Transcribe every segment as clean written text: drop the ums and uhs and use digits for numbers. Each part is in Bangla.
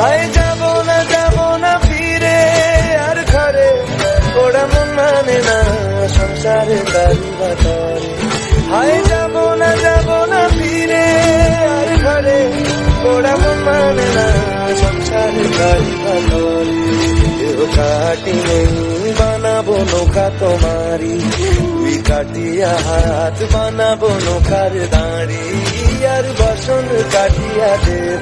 হায় যাব না ফিরে আর ঘরে, ওরা মন মানে না সংসারে দাঁড়ি বাতারে। হায় যাব না ফিরে আর ঘরে, ওরা মন মানে না সংসারে দাঁড়ি বাতারে। দেহ কাটি নেই বানাবো নৌকা তোমারি, তুই কাটিয়া হাত বানাবো নৌকার দাঁড়ি, আর বসন কাটিয়া দেব।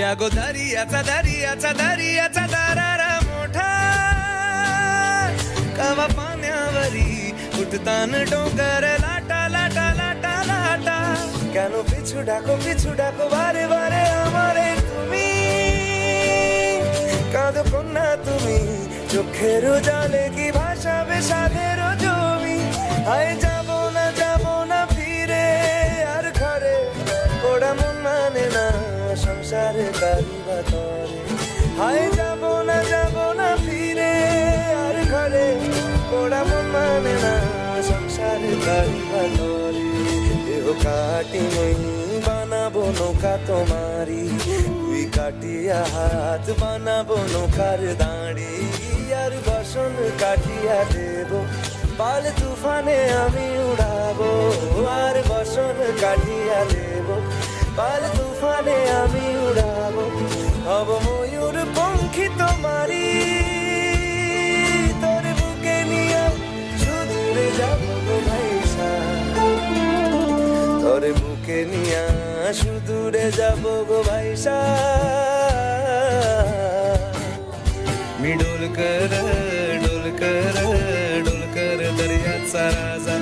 या गो दरियाचा दरारा मोठा, कवा पाण्यावरी उठतान डोंगर लाटा लाटा लाटा लाटा। কেন পিছু ডাকো বারে বারে আমারে তুমি, কাঁদো কন্যা তুমি, চোখের জলে কি ভাসাবে সাধের জমি। হায় যাব না ফিরে আর ঘরে, ওরা মন মানে না সংসারে দাঁড়ি বাতারে। হায় যাব না ফিরে আর ঘরে, ওরা মন মানে না সংসারে দাঁড়ি বাতারে। দেহ কাটি নেই বানাবো নৌকা তোমারি, তুই কাটিয়া হাত বানাবো নৌকার দাঁড়ি, আর বসন কাটিয়া দেব। পাল তুফানে আমি উড়াবো আর বসন কাটিয়া দেব। পাল তুফানে আমি উড়াবো, হব ময়ূর পঙ্খী তোমারি, তোর বুকে নিয়ে সুদূরে যাবো গো ভাইসা, তোর বুকে নিয়ে সুদূরে যাবো গো ভাইসা। मी डोलकर दर्याचा राजा,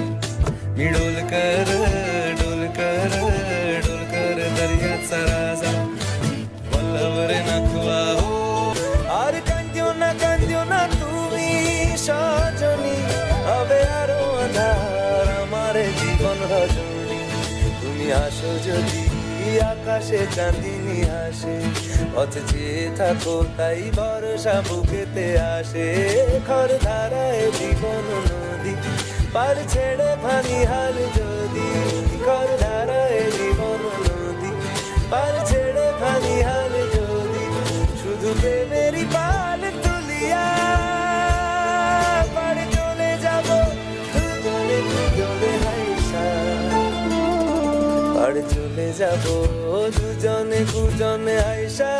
मी डोलकर दर्याचा राजा, वल्लवर नखवा हो। আর কান্দিও না তুমি সজনী, হবে আরো আঁধার আমার জীবন রজনী। তুমি আসো যদি আকাশে চাঁদিনী হাসে, পথ চেয়ে থাকো তাই ভরসা বুকেতে আসে। খর ধারায় জীবন নদী, পার ছেড়ে ভাঙি হাল যদি। খর ধারায় জীবন নদী, পার ছেড়ে ভাঙি হাল যদি। শুধু প্রেমেরই পাল তুলিয়া পাড়ে চলে যাব দুজনে হাইসা, পাড়ে চলে যাব দুজনে আইসা।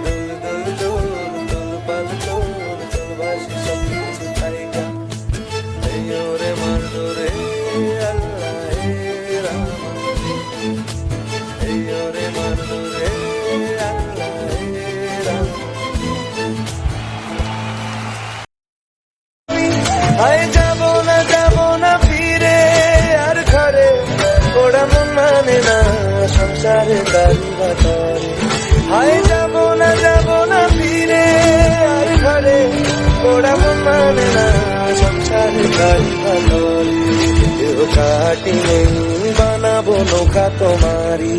দোল পাল চল বাসি সব কিছু তাইকা, রে মারো রে আল্লাহ রাম, রে মারো রে আল্লাহ রাম। হায় যাব না ফিরে আর ঘরে, ওরা মন মানে না সংসারে দাঁড়ি বাতারে। হায় যাব না ফিরে আর ঘরে, ওরা মন মানে না সংসারে দাঁড়ি বাতারে। দেহ কাটি নেই বানাবো নৌকা তোমারি,